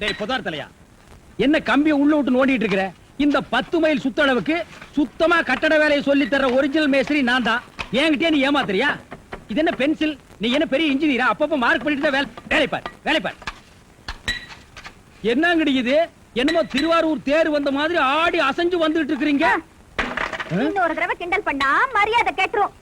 டேய் புதார் தலையா, என்ன கம்பியை உள்ள விட்டு நோண்டிட்டு இருக்கிற? இந்த 10 மைல் சுத்தளவுக்கு சுத்தமா கட்டட வேலையை சொல்லி தர ஒரிஜினல் மேஸ்திரி நான் தான். என்கிட்டயே நீ ஏமாத்துறியா? இது என்ன பென்சில்? நீ என்ன பெரிய இன்ஜினியரா? அப்பப்ப மார்க் பண்ணிட்டு தான் வேலை பார். என்னங்கடி இது? என்னமோ திருவாரூர் தேர் வந்த மாதிரி ஆடி அசைஞ்சு வந்துட்டு இருக்கீங்க. இன்னொரு தடவை கிண்டல் பண்ணா மரியாதை கேட்டுரும்.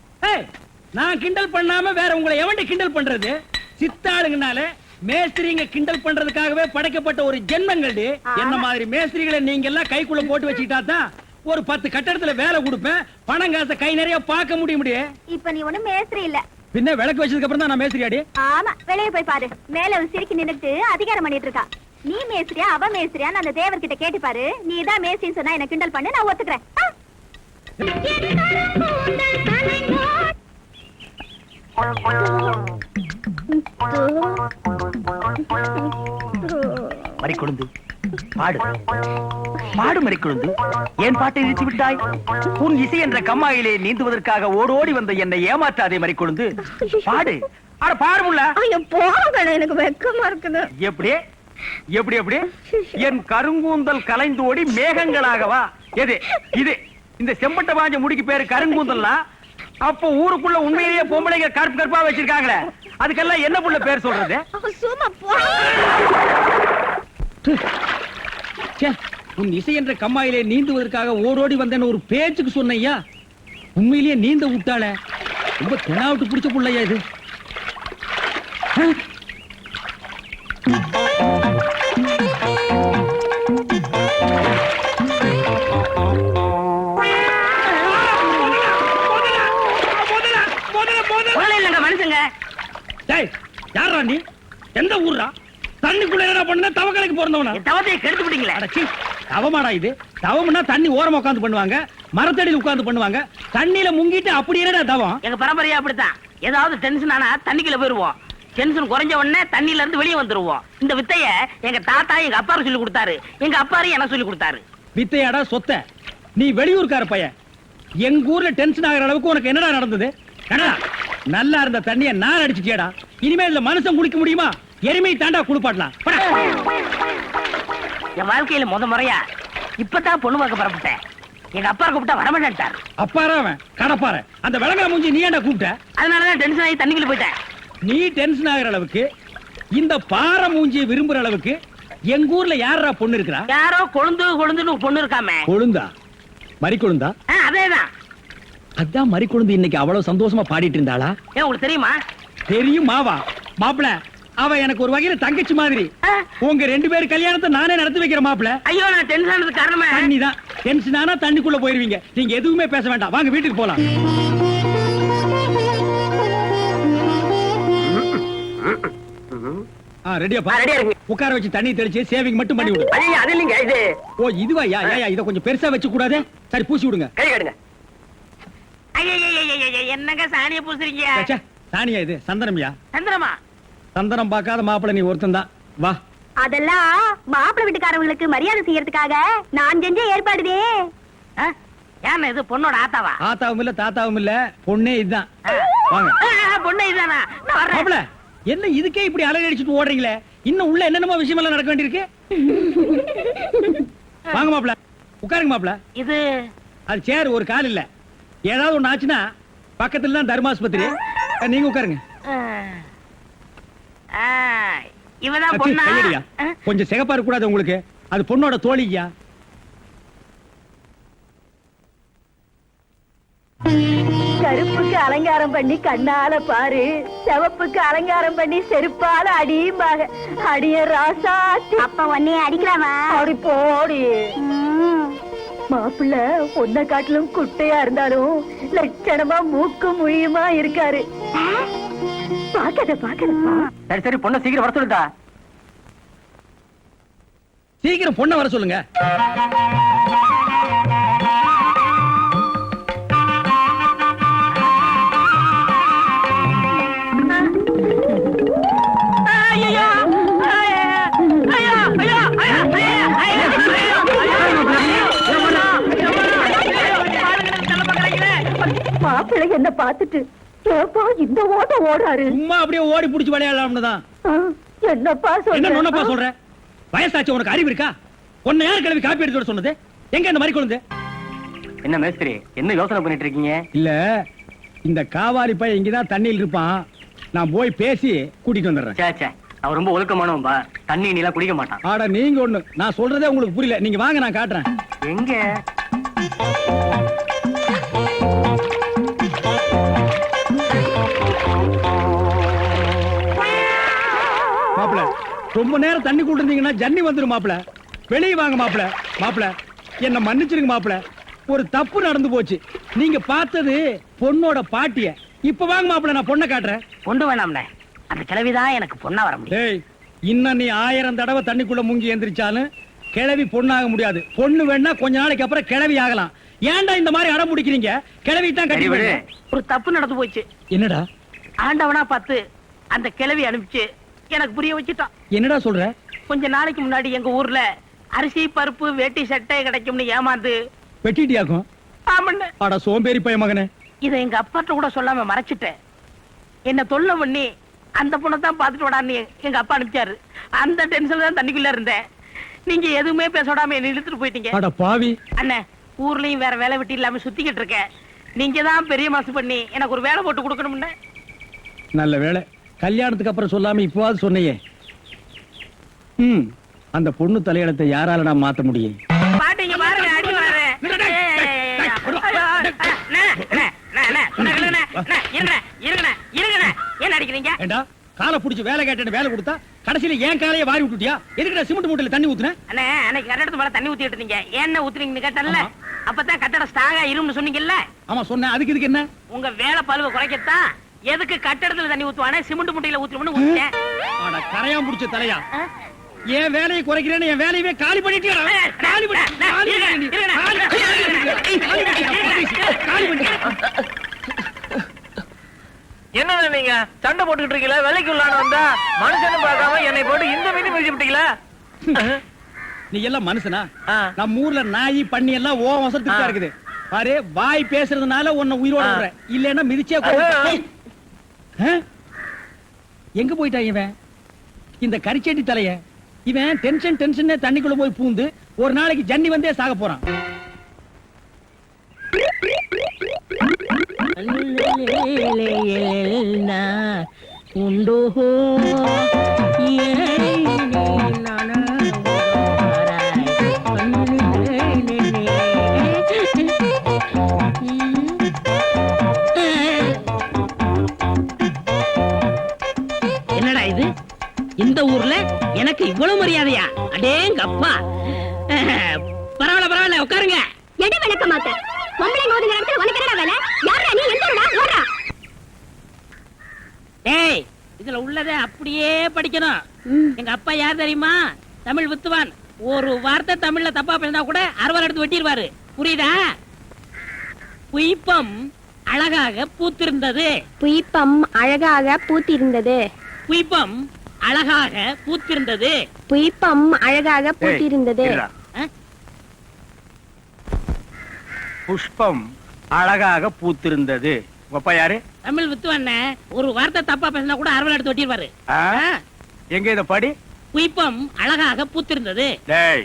நான் கிண்டல் பண்ணாம வேற உங்களை எவன்டி கிண்டல் பண்றது? சித்தாளுங்கனால மேஸ்திரிங்க கிண்டல் பண்றதுக்காகவே படைக்கப்பட்ட ஒரு ஜென்மங்கள்டி. என்ன மாதிரி மேஸ்திரிகளை நீங்க எல்லாம் கைக்குள்ள போட்டு வச்சுக்கிட்டா தான் ஒரு 10 கட்டடத்துல வேலை கொடுப்பேன், பணம் காசை கை நிறைய பார்க்க முடியும். இப்ப நீ ஒண்ணும் மேஸ்திரி இல்ல. பின்ன விளக்கு வச்சதுக்கு அப்புறம் தான் நான் மேஸ்திரியாடி. ஆமா, வெளியே போய் பாரு. மேல ஒரு சிரிக்கி நின்னுட்டு அதிகாரம் பண்ணிட்டு இருக்கா. நீ மேஸ்திரியா அவ மேஸ்திரியான்னு அந்த தேவர்கிட்ட கேட்டு பாரு. நீ தான் மேஸ்திரின்னு சொன்னா என்ன கிண்டல் பண்ணு, நான் ஒத்துக்கிறேன். மறிக்கொழுந்து பாடு பாடு. மறிக்கொழுந்து, ஏன் பாட்டை இழுத்து விட்டாய்? உன் இசை என்ற கம்மாயிலே நீந்துவதற்காக ஓடோடி வந்த என்னை ஏமாற்றாதே மறிக்கொழுந்து. பாடு. அட பாடு முல்ல. எனக்கு வெக்கமா இருக்குது. எப்படி எப்படி எப்படி? என் கருங்கூந்தல் கலைந்து ஓடி மேகங்களாகவா? எது இது? இந்த செம்பட்ட பாஞ்ச முடிக்கு பேரு கருங்கூந்தல்னா அப்போ ஊருக்குள்ள உண்மையிலேயே பொம்பளைங்க கருப்பு கருப்பா வச்சிருக்காங்களே, அதுக்கெல்லாம் என்ன புள்ள பேர் சொல்றது? உன் இசை என்ற கம்மாயிலே நீந்துவதற்காக ஓடோடி வந்தேன்னு ஒரு பேச்சுக்கு சொன்னையா, உண்மையிலேயே நீந்த விட்டாள. ரொம்ப தெனாவிட்டு பிடிச்ச புள்ளையா இது. யாரா நீ? எந்த ஊரா? தண்ணிக்குள்ள என்ன பண்ண? தவக்கலைக்கு பிறந்தவனா? தவத்தை கெடுத்து விட்டீங்களே. தவமாடா இது? தவம்னா தண்ணி ஓரமா உட்கார்ந்து பண்ணுவாங்க, மரத்தடியில் உட்கார்ந்து பண்ணுவாங்க. தண்ணியில முங்கிட்டு அப்படி என்னடா தவம்? எங்க பரம்பரையா அப்படித்தான். ஏதாவது டென்ஷன் ஆனா தண்ணிக்குள்ள போயிருவோம். டென்ஷன் குறைஞ்ச உடனே தண்ணியில இருந்து வெளியே வந்துருவோம். இந்த வித்தைய எங்க தாத்தா எங்க அப்பாரு சொல்லி கொடுத்தாரு, எங்க அப்பாரு எனக்கு சொல்லி கொடுத்தாரு. வித்தையாடா சொத்த? நீ வெளியூர்கார பையன். எங்க ஊர்ல டென்ஷன் ஆகிற அளவுக்கு உனக்கு என்னடா நடந்தது? கனடா நல்லா இருந்த தண்ணிய நான் அடிச்சுட்டியடா. இனிமே இதுல மனுஷன் குளிக்க முடியுமா? எருமை தாண்டா குளிப்பாட்டலாம். என் வாழ்க்கையில முறையா இப்பதான் பொண்ணு பார்க்க பரப்பிட்டேன். எங்க அப்பா கூப்பிட்டா வரமாட்டார். அப்பாரா அவன் கடப்பார. அந்த விளங்கா மூஞ்சி நீ ஏன்டா கூப்பிட்ட? அதனாலதான் டென்ஷன் ஆகி தண்ணிக்குள்ள போயிட்டேன். நீ டென்ஷன் ஆகிற அளவுக்கு, இந்த பாறை மூஞ்சியை விரும்புற அளவுக்கு எங்க ஊர்ல யாரா பொண்ணு இருக்கிறா? யாரோ கொழுந்துன்னு பொண்ணு இருக்காமே. கொழுந்தா? மறிக்கொழுந்தா? அதேதான். அதான் மறிக்கொழுந்து இன்னைக்கு அவ்வளவு சந்தோஷமா பாடிட்டு இருந்தாளா? ஏன் உங்களுக்கு தெரியுமா? தெரியும் மாவா. மாப்பிள, அவ எனக்கு ஒரு வகையில தங்கச்சி மாதிரி. உங்க 2 பேர் கல்யாணத்தை நானே நடத்தி வைக்கிற மாப்பிள. ஐயோ, நான் டென்ஷன் ஆனது காரணமே தண்ணி தான். டென்ஷன் ஆனா தண்ணிக்குள்ள போயிருவீங்க. நீங்க எதுவுமே பேச வேண்டாம், வாங்க வீட்டுக்கு போலாம். ரெடியா? உட்கார வச்சு தண்ணி தெளிச்சு சேவிங் மட்டும் பண்ணி விடு. அது இல்லைங்க இது. ஓ இதுவா? இத கொஞ்சம் பெருசா வச்சு கூடாது. சரி பூசி விடுங்க. கை கடுங்க. என்னங்க சாணிய பூசுறீங்க? சாணியா இது? சந்தனம்யா. சந்தனமா? சந்தனம் பார்க்காத மாப்பிள நீ ஒருத்தன் தான். வா. அதெல்லாம் மாப்பிள வீட்டுக்காரங்களுக்கு மரியாதை செய்யறதுக்காக நான் செஞ்ச ஏற்பாடுதே. ஏன் இது பொண்ணோட ஆத்தாவா? ஆத்தாவும் இல்ல தாத்தாவும் இல்ல, பொண்ணே இதுதான். வாங்க. பொண்ணே இதுதானா? மாப்பிள என்ன இதுக்கே இப்படி அலறி அடிச்சுட்டு ஓடுறீங்களே? இன்னும் உள்ள என்னென்னமோ விஷயம் எல்லாம் நடக்க வேண்டியிருக்கு. வாங்க மாப்பிள, உட்காருங்க மாப்பிள. இது அது சேர், ஒரு கால் இல்ல. ஏதாவது ஒண்ணு ஆச்சுன்னா பக்கத்துல தான் தர்மாஸ்பத்திரி. நீங்க உட்காருங்க. இவதான் பொண்ணா? கொஞ்சம் சிகப்பா இருக்க கூடாது உங்களுக்கு? அது பொண்ணோட தோழியா? கருப்புக்கு அலங்காரம் பண்ணி கண்ணால பாரு, சிவப்புக்கு அலங்காரம் பண்ணி செருப்பால அடியும்பாக. அடிய ராசா. அப்ப உன்னைய அடிக்கலாமா? அப்படி போடி. மாப்பிள்ள பொண்ண காட்டிலும் குட்டையா இருந்தாலும் லட்சணமா மூக்கு முழியுமா இருக்காரு. பாக்கத. சரி சரி, பொண்ண சீக்கிரம் வர சொல்லுடா. சீக்கிரம் பொண்ண வர சொல்லுங்க. மாப்பிள்ளை என்ன பார்த்துட்டு இந்த ஓட்ட ஓடுறாரு. சும்மா அப்படியே ஓடி புடிச்சு விளையாடலாம்னு தான். என்னப்பா சொல்ற? வயசாச்சு, உனக்கு அறிவு இருக்கா? உன்னை யார் கிளம்பி காப்பி எடுத்து வர சொன்னது? எங்க இந்த மாதிரி குழந்தை? என்ன மேஸ்திரி, என்ன யோசனை பண்ணிட்டு இருக்கீங்க? இல்ல, இந்த காவாலி பையன் இங்கதான் தண்ணியில் இருப்பான். நான் போய் பேசி கூட்டிட்டு வந்துடுறேன். சே, அவன் ரொம்ப ஒழுக்கமானவன்பா. தண்ணி நீலாம் குடிக்க மாட்டான். ஆட நீங்க ஒண்ணு, நான் சொல்றதே உங்களுக்கு புரியல. நீங்க வாங்க, நான் காட்டுறேன். எங்க? மாப்பிள, ரொம்ப நேரம் தண்ணி கூட்டிருந்தீங்கன்னா ஜன்னி வந்துரும் மாப்பிள. வெளியே வாங்க மாப்பிள. மாப்பிள, என்ன மன்னிச்சிருங்க மாப்பிள. ஒரு தப்பு நடந்து போச்சு. நீங்க பார்த்தது பொண்ணோட பாட்டிய. இப்ப வாங்க மாப்பிள, நான் பொண்ணை காட்டுறேன். கொண்டு வேணாம்ல, அந்த கிழவிதான் எனக்கு பொண்ணா வர முடியும். டேய், இன்னும் நீ 1000 தடவை தண்ணிக்குள்ள முங்கி எந்திரிச்சாலும் கிழவி பொண்ணாக முடியாது. பொண்ணு வேணா கொஞ்ச நாளைக்கு அப்புறம் கிழவி ஆகலாம். ஏன்டா இந்த மாதிரி அடம் பிடிக்கிறீங்க? கிழவி தான் கட்டி விடு. ஒரு தப்பு நடந்து போச்சு. என்னடா ஆண்டவனா பார்த்து அந்த கிழவி அனுப்பிச்சு எனக்கு புரிய வச்சுட்டான். என்னடா சொல்ற? கொஞ்ச நாளைக்கு முன்னாடி எங்க ஊர்ல அரிசி பருப்பு வேட்டி சட்டை கிடைக்கும்னு ஏமாந்து வெட்டிட்டியாக்கும். ஆமண்ண. அட சோம்பேறி பைய மகனே. இத எங்க அப்பாட்ட கூட சொல்லாம மறைச்சிட்டேன். என்ன தொல்லை பண்ணி அந்த பொண்ணை தான் பாத்துட்டு விடான்னு எங்க அப்பா அனுப்பிச்சாரு. அந்த டென்ஷன்ல தான் தண்ணிக்குள்ள இருந்தேன். நீங்க எதுவுமே பேச விடாம என்ன இழுத்துட்டு போயிட்டீங்க. அட பாவி. அண்ணே, ஊர்லயும் வேற வேலை வெட்டி இல்லாம சுத்திக்கிட்டு இருக்கேன். நீங்க தான் பெரிய மனசு பண்ணி எனக்கு ஒரு வேலை போட்டு கொடுக்கணும்னு. நல்ல வேளை, கல்யாணத்துக்கு அப்புறம் சொல்லாம இப்பவாது சொன்னையே. அந்த பொண்ணு தலையெழுத்தை யாரால நான் மாத்த முடியும்? பாட்டீங்க பாருங்க, அடி வாரு. என்ன அடிக்கிறீங்க? ஏண்டா, காலை புடிச்சு வேலை கேட்டேன்னு வேலை கொடுத்தா கடைசியில ஏன் காலையை வாரி விட்டுட்டியா? எதுக்குடா சிமெண்ட் மூட்டையில தண்ணி ஊத்துன? அண்ணே, அன்னைக்கு கட்டடத்து மேல தண்ணி ஊத்திட்டு இருந்தீங்க. என்ன ஊத்துறீங்கன்னு கேட்டல. அப்பதான் கட்டட ஸ்ட்ராங்கா இரும்னு சொன்னீங்கல்ல. ஆமா சொன்னேன். அதுக்கு இதுக்கு என்ன? உங்க வேலை பழுவ குறைக்கத்தான் எதுக்கு கட்டடத்துல தண்ணி ஊத்துவானே சிமெண்ட் மூட்டையில ஊத்துறோம்னு ஊத்திட்டேன். ஆனா கரையான் புடிச்ச தலையா, ஏன் வேலையை குறைக்கிறேன்னு என் வேலையவே காலி பண்ணிட்டியா? காலி என்ன நீங்க சண்டை போட்டுக்கிட்டு இருக்கீங்களா? வேலைக்கு உள்ளான வந்தா மனுஷன்னு பார்க்காம என்னை போட்டு இந்த மீது மிதிச்சு விட்டீங்களா? நீ எல்லாம் மனுஷனா? ஆ. நம்ம ஊர்ல நாய் பண்ணி எல்லாம் ஓ வசத்துக்கு இருக்குது பாரு. வாய் பேசுறதுனால உன்னை உயிரோட விடுறேன். இல்லன்னா மிதிச்சே கொல்லுவேன். எங்க போயிட்டா இவன்? இந்த கரிச்செடி தலைய இவன் டென்ஷன் தண்ணிக்குள்ள போய் பூந்து ஒரு நாளைக்கு ஜன்னி வந்தே சாக போறான். என்னடா இது? இந்த ஊர்ல எனக்கு இவ்வளவு மரியாதையா? அடேங்க அப்பா. பரவாயில்ல, உட்காருங்க. எட விளக்க மாட்டேன். பொம்பளை மோதுங்க இடத்துல உனக்கு என்னடா வேலை? யாரா நீ? எந்தடா ஓடா? டேய், இதுல உள்ளதை அப்படியே படிக்கணும். எங்க அப்பா யார் தெரியுமா? தமிழ் வித்துவான். ஒரு வார்த்தை தமிழ்ல தப்பா பேசினா கூட அறுவாள் எடுத்து வெட்டிடுவாரு. புரியுதா? புய்பம் அழகாக பூத்திருந்தது. புய்பம் அழகாக பூத்திருந்தது. புய்பம் அழகாக பூத்திருந்தது. புய்பம் அழகாக பூத்திருந்தது. புஷ்பம் அழகாக பூத்திருந்தது. உங்க அப்பா யாரு? தமிழ் வித்துவான். ஒரு வார்த்தை தப்பா பேசினா கூட அறுவாள் எடுத்து வெட்டிடுவாரு. எங்க இத படி? புய்பம் அழகாக பூத்திருந்தது. டேய்,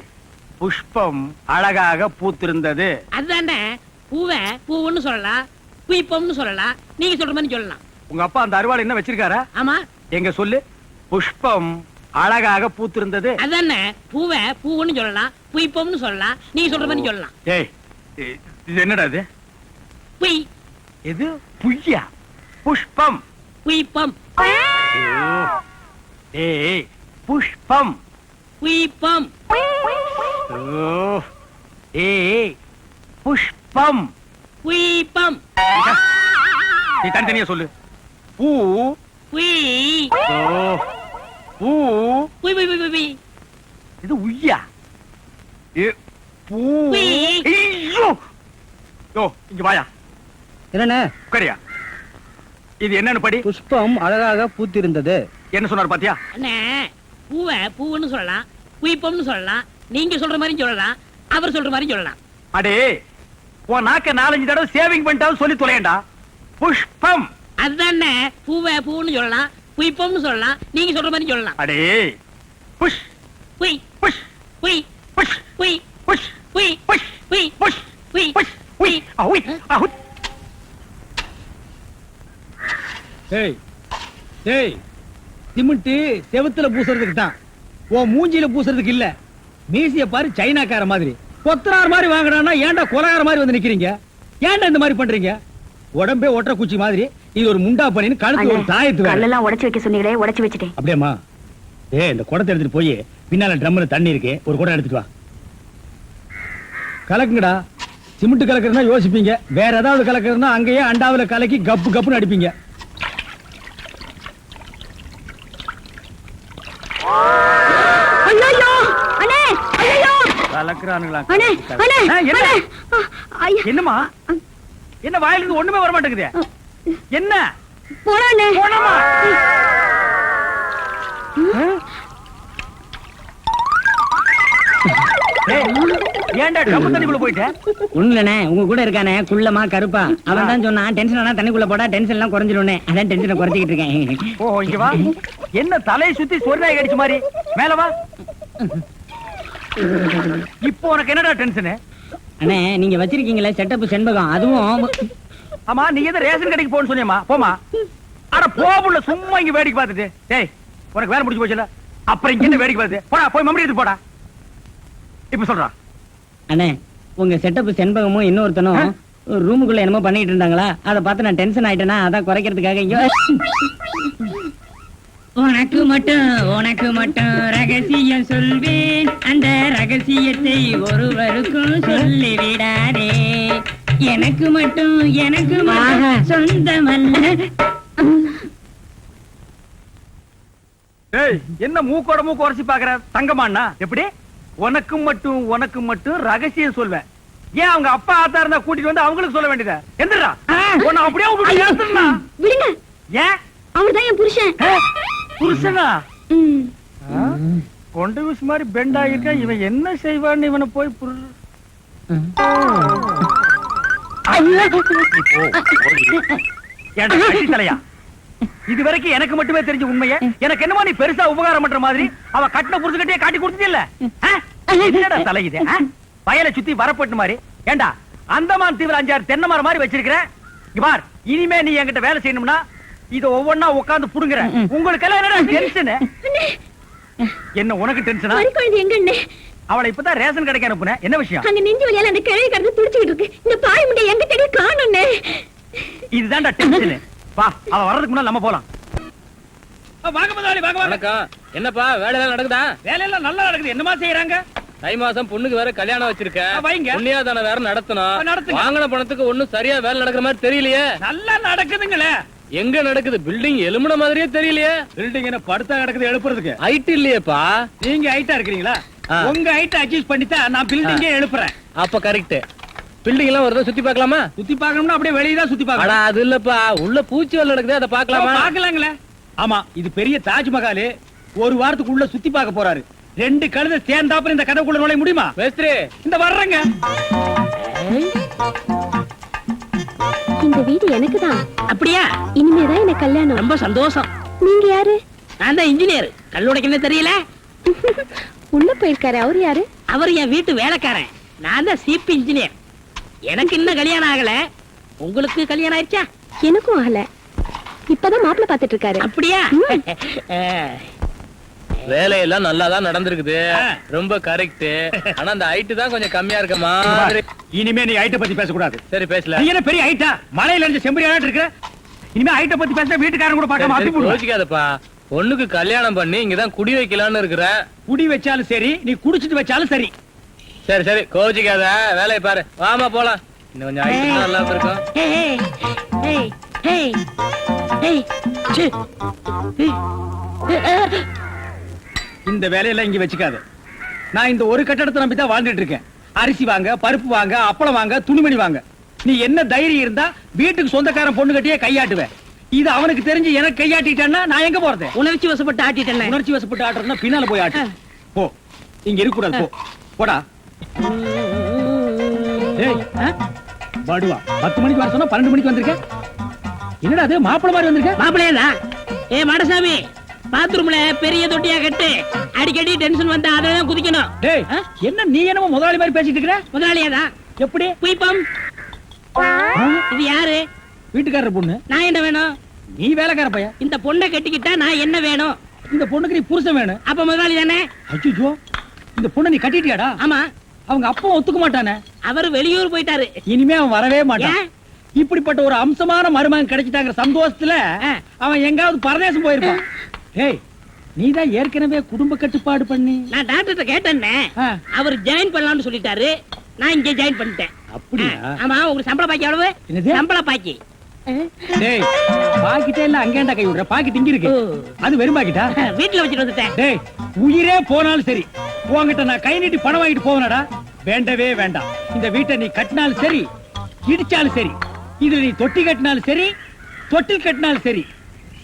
புஷ்பம் அழகாக பூத்திருந்தது. அதுதானே. பூவை பூவுன்னு சொல்லலாம், புய்பம்னு சொல்லலாம். நீங்க சொல்ற மாதிரி சொல்லலாம். உங்க அப்பா அந்த அருவாள் என்ன வச்சிருக்காரா? ஆமா. எங்க சொல்லு. புஷ்பம் அழகாக பூத்திருந்தது. அதானே. பூவை பூவுன்னு சொல்லலாம், புய்பம்னு சொல்லலாம். நீங்க சொல்ற மாதிரி சொல்லலாம். டேய், இது என்னடா இது? புய். இது புய்யா? புஷ்பம். புய்பம். டேய், புஷ்பம். புய்பம். டேய், புஷ்பம். புய்பம். நீ தனித்தனியா சொல்லு. பூ. புய். பூ. புய் புய் புய் புய். இது உய்யா? பூ. புய். ஐயோ! யோ, இங்க வாயா. என்னண்ணே? உட்காரியா. இது என்னன்னு படி? புஷ்பம் அழகாக பூத்திருந்தது. என்ன சொன்னார் பாத்தியா? அண்ணே, பூவை பூவுன்னு சொல்லலாம், புய்பம்னு சொல்லலாம். நீங்க சொல்ற மாதிரி சொல்லலாம், அவர் சொல்ற மாதிரி சொல்லலாம். அடே, உன் நாக்க 4-5 தடவை சேவிங் பண்ணிட்டாலும் சொல்லி தொலையண்டா. புஷ்பம். அதுதானே. பூவை பூன்னு சொல்லலாம், புய்பம்னு சொல்லலாம். நீங்க சொல்ற மாதிரி சொல்லலாம். அடே, புஷ் உய் புஷ் உய் புஷ் உய் புஷ் உய் புஷ் உய் புஷ் உய் புஷ் உய் அவுய் அவுய். ஏய் ஏய் சிமெண்ட் செவுத்துல பூசுறதுக்கு தான், ஓ மூஞ்சில பூசுறதுக்கு இல்ல. மீசிய பாரு சைனாக்கார மாதிரி, கொத்தனார் மாதிரி வாங்குறான்னா ஏன்டா கொலகார மாதிரி வந்து நிக்கிறீங்க? ஏன்டா இந்த மாதிரி பண்றீங்க? உடம்பே ஒற்ற குச்சி மாதிரி, இது ஒரு முண்டா பண்ணின்னு கழுத்து ஒரு தாயத்து வேற. கல்லெல்லாம் உடைச்சு வைக்க சொன்னீங்களே, உடைச்சு வச்சுட்டேன். அப்படியேம்மா? இந்த குடத்தை எடுத்துட்டு போய் பின்னால ட்ரம்ல தண்ணி இருக்கு, ஒரு குடம் எடுத்துட்டு வா. கலக்குங்கடா. சிமெண்ட் கலக்குறதுனா யோசிப்பீங்க, வேற ஏதாவது கலக்குறதுனா அங்கேயே அண்டாவுல கலக்கி கப்பு கப்புன்னு அடிப்பீங்க. ஐயோ அண்ணே, ஐயோ கலக்குறானுங்களா? அண்ணே, அண்ணே, ஆ, என்ன? அண்ணே. ஐயா, என்னம்மா? என்ன வாயில இருந்து ஒண்ணுமே வர மாட்டேங்குது? என்ன போடா அண்ணே. போனமா? ஏன்டா டப்பு தண்ணிக்குள்ள போயிட்ட? ஒண்ணுலண்ணே, உங்க கூட இருக்கானே குள்ளமா கருப்பா, அவன் தான் சொன்னான் டென்ஷன் ஆனா தண்ணிக்குள்ள போடா டென்ஷன் எல்லாம் குறைஞ்சிடும். அதான் டென்ஷனை குறைச்சிக்கிட்டு இருக்கேன். ஓ இங்க வா. என்ன தலையை சுத்தி சொர்ணாய் கடிச்ச மாதிரி? மேல வா. இப்போ உனக்கு என்னடா டென்ஷன்? அண்ணே, நீங்க வச்சிருக்கீங்களே செட்டப் செண்பகம், அதுவும் ஆமா, நீ எதை ரேஷன் கடைக்கு போன்னு சொன்னியம்மா? போமா. அட போபுள்ள, சும்மா இங்க வேடிக்கை பார்த்துட்டு. டேய், உனக்கு வேலை முடிஞ்சு போச்சுல, அப்புறம் இங்க என்ன வேடிக்கை பார்த்து? போடா, போய் மம்மடி எடுத்து போடா. இப்ப சொல்றா. அண்ணே, உங்க செட்டப் செண்பகமும் இன்னொருத்தனும் ரூமுக்குள்ள என்னமோ பண்ணிட்டு இருந்தாங்களா, அதை பார்த்து நான் டென்ஷன் ஆயிட்டேனா, அதான் குறைக்கிறதுக்காக இங்க உனக்கு மட்டும் ரகசியம் சொல்வேன், அந்த ரகசியத்தை ஒருவருக்கும் சொல்லி விடாதே. எனக்கு மட்டும் சொந்தமல்ல. ஏய், என்ன மூக்கோட மூக்கு உரைச்சி பாக்குற? தங்கமாண்ணா எப்படி? உனக்கு மட்டும் ரகசியம் சொல்வேன். ஏன் அவங்க அப்பா ஆத்தா இருந்தா கூட்டிட்டு வந்து அவங்களுக்கு சொல்ல வேண்டியதா? எந்திரா. உன்னை அப்படியே விட்டு ஏத்துறா. விடுங்க, ஏன்? அவர்தான் என் புருஷன். புருஷனா? கொண்டு விஷ் மாதிரி பெண்ட் ஆகிருக்க, இவன் என்ன செய்வான்னு இவனை போய் தலையா? இது வரைக்கும் எனக்கு மட்டுமே தெரிஞ்ச உண்மையை எனக்கு என்னமா நீ பெருசா உபகாரம் பண்ற மாதிரி அவ கட்டின புருஷகிட்டே காட்டி கொடுத்தது? என்னடா தலை இது? வயலை சுத்தி வரப்பட்டு மாதிரி. ஏண்டா, அந்தமான் தீவிர 5-6 தென்னை மரம் மாதிரி வச்சிருக்கிற. பார், இனிமே நீ என்கிட்ட வேலை செய்யணும்னா இத ஒவ்வொன்னா உட்கார்ந்து புடுங்குற. உங்களுக்கு எல்லாம் என்னடா டென்ஷன்? என்ன உனக்கு டென்ஷனா? அவளை இப்பதான் ரேஷன் கடைக்கு அனுப்புனேன். என்ன விஷயம்? அங்க நெஞ்சு வலியால அந்த கிழவி கடந்து துடிச்சிட்டு இருக்கு. இந்த பாய் முண்டை எங்க தேடி காணோம்னே. இதுதான்டா டென்ஷன். வா, அவ வர்றதுக்கு முன்னால நம்ம போலாம். வாங்க முதலாளி, வாங்க வாங்க. வணக்கம். என்னப்பா வேலை எல்லாம் நடக்குதா? வேலையெல்லாம் நல்லா நடக்குது. என்னமா செய்யறாங்க? தை மாசம் பொண்ணுக்கு வேற கல்யாணம் வச்சிருக்கேன். வைங்க. புண்ணியாதான வேற நடத்தணும். நடத்துங்க. வாங்கின பணத்துக்கு ஒண்ணும் சரியா வேலை நடக்கிற மாதிரி தெரியலையே. நல்லா நடக்குதுங்களே. எங்க நடக்குது? பில்டிங் எலும்புன மாதிரியே தெரியலையே. பில்டிங் என்ன படுத்தா கிடக்குது எழுப்புறதுக்கு? ஹைட் இல்லையேப்பா. நீங்க ஹைட்டா இருக்கிறீங்களா? உங்க ஹைட் அட்ஜஸ்ட் பண்ணிட்டா நான் பில்டிங்கே எழுப்புறேன். அப்ப கரெக்ட். பில்டிங் எல்லாம் ஒரு சுத்தி பார்க்கலாமா? சுத்தி பார்க்கணும்னா அப்படியே வெளியே தான் சுத்தி பார்க்கணும். அது இல்லப்பா, உள்ள பூச்சி வேலை நடக்குது, அதை பார்க்கலாமா? பார்க்கலாங்களே. ஆமா, இது பெரிய தாஜ்மஹால். ஒரு வாரத்துக்கு உள்ள சுத்தி பார்க்க போறாரு. 2 கழுதை சேர்ந்தாப்புல இந்த கதைக்குள்ள நுழைய முடியுமா? மேஸ்திரி, இந்த வர்றங்க. இந்த வீடு எனக்கு தான். அப்படியா? இனிமேதான் எனக்கு கல்யாணம். ரொம்ப சந்தோஷம். நீங்க யாரு? நான் தான் இன்ஜினியர். கல்லுடைக்கணும் தெரியல. உள்ள போயிருக்காரு. அவர் யாரு? அவர் என் வீட்டு வேலைக்காரன். நான் தான் சிபி இன்ஜினியர். எனக்கு இன்னும் கல்யாணம் ஆகல. உங்களுக்கு கல்யாணம் ஆயிடுச்சா? எனக்கும் ஆகல. இப்பதான் மாப்பிள்ளை பாத்துட்டு இருக்காரு. அப்படியா? வேலையெல்லாம் நல்லா தான் நடந்திருக்குது. ரொம்ப கரெக்ட். ஆனா அந்த ஹைட் தான் கொஞ்சம் கம்மியா இருக்க மாதிரி. இனிமே நீ ஹைட்ட பத்தி பேசக்கூடாது. சரி, பேசல. நீ என்ன பெரிய ஹைட்டா? மலையில இருந்து செம்பரியாட்டு இருக்க. இனிமே ஹைட்ட பத்தி பேசினா வீட்டுக்காரங்க கூட பார்க்காம அப்படி போடுவாங்க. யோசிக்காதப்பா. பொண்ணுக்கு கல்யாணம் பண்ணி இங்கதான் குடி வைக்கலாம்னு இருக்கிறேன். குடி வச்சாலும் சரி, நீ குடிச்சிட்டு வச்சாலும் சரி. சரி சரி, கோச்சிக்காத. வேலையை பாரு. வாமா போலாம். இன்னும் கொஞ்சம் ஹைட் நல்லா இருக்கும். இந்த வேலையெல்லாம் இங்க வச்சுக்காத. நான் இந்த ஒரு கட்டடத்தை நம்பி தான் வாழ்ந்துட்டு இருக்கேன். அரிசி வாங்க, பருப்பு வாங்க, அப்பளம் வாங்க, துணிமணி வாங்க. நீ என்ன தைரியம் இருந்தா வீட்டுக்கு சொந்தக்காரன் பொண்ணு கட்டியே கையாட்டுவேன். இது அவனுக்கு தெரிஞ்சு எனக்கு கையாட்டிட்டான்னா நான் எங்க போறது? உணர்ச்சி வசப்பட்டு ஆட்டிட்டேன். உணர்ச்சி வசப்பட்டு ஆட்டுறதுன்னா பின்னால போய் ஆட்டு. போ, இங்க இருக்க கூடாது. போ, போடா. பாடுவா 10 மணிக்கு வர சொன்னா 12 மணிக்கு வந்திருக்க. என்னடா அது மாப்பிள மாதிரி வந்திருக்க? மாப்பிள்ளையா? ஏ மாடசாமி, பாத்ரூம்ல பெரிய தொட்டியா கட்டு. அடிக்கடி டென்ஷன் வந்தா அததான் குதிக்கணும். டேய் என்ன நீ என்னமோ முதலாளி மாதிரி பேசிட்டு இருக்கற? முதலாளியாதான். எப்படி? குயிப்பம். இது யாரு? வீட்டுக்காரர் பொண்ணு. நான் என்ன வேணும்? நீ வேலைக்கார பையன். இந்த பொண்ணை கட்டிக்கிட்டா நான் என்ன வேணும்? இந்த பொண்ணுக்கு நீ புருஷன் வேணும். அப்ப முதலாளி தானே? அச்சோ, இந்த பொண்ணை நீ கட்டிட்டியாடா? ஆமா. அவங்க அப்பா ஒத்துக்க மாட்டானே. அவர் வெளியூர் போயிட்டாரு. இனிமே அவன் வரவே மாட்டான். ஏன்? இப்படிப்பட்ட ஒரு அம்சமான மருமகன் கிடைச்சிட்டாங்க சந்தோஷத்துல அவன் எங்காவது பரதேசம் போயிருப்பான். ஏய் நீதான் ஏற்கனவே குடும்ப கட்டுப்பாடு பண்ணி. நான் டாக்டர்கிட்ட கேட்டேன்னே. ஆ. அவர் ஜாயின் பண்ணலாம்னு சொல்லிட்டாரு. நான் இங்க ஜாயின் பண்ணிட்டேன். அப்படியா? ஆமா. உங்களுக்கு சம்பள பாக்கி எவ்வளவு? என்னது? சம்பள பாக்கி. டேய் பாக்கிட்டே இல்ல அங்கேண்டா கை விடுற. பாக்கிட்டு இங்க இருக்கு. அது வெறும் பாக்கிட்டா? வீட்டுல வச்சுட்டு வந்துட்டேன். டேய் உயிரே போனாலும் சரி உன்கிட்ட நான் கை நீட்டி பணம் வாங்கிட்டு போவனடா. வேண்டவே வேண்டாம். இந்த வீட்டை நீ கட்டினாலும் சரி இடிச்சாலும் சரி, இதுல நீ தொட்டி கட்டினாலும் சரி தொட்டில் கட்டினாலும் சரி,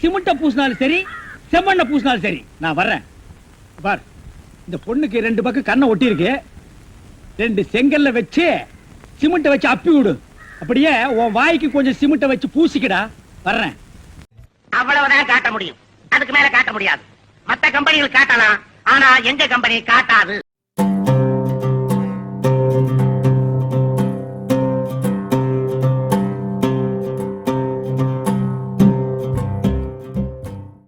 சிமெண்ட பூசினாலும் சரி செம்மண்ண பூசினாலும் சரி, நான் வர்றேன். பார் இந்த பொண்ணுக்கு 2 பக்கம் கண்ணை ஒட்டி இருக்கு. 2 செங்கல்ல வச்சு சிமெண்ட வச்சு அப்பி விடு. அப்படியே உன் வாய்க்கு கொஞ்சம் சிமெண்ட வச்சு பூசிக்கடா. வர்றேன். அவ்வளவுதான் காட்ட முடியும். அதுக்கு மேல காட்ட முடியாது. மத்த கம்பெனிகள் காட்டலாம், ஆனா எங்க கம்பெனி காட்டாது.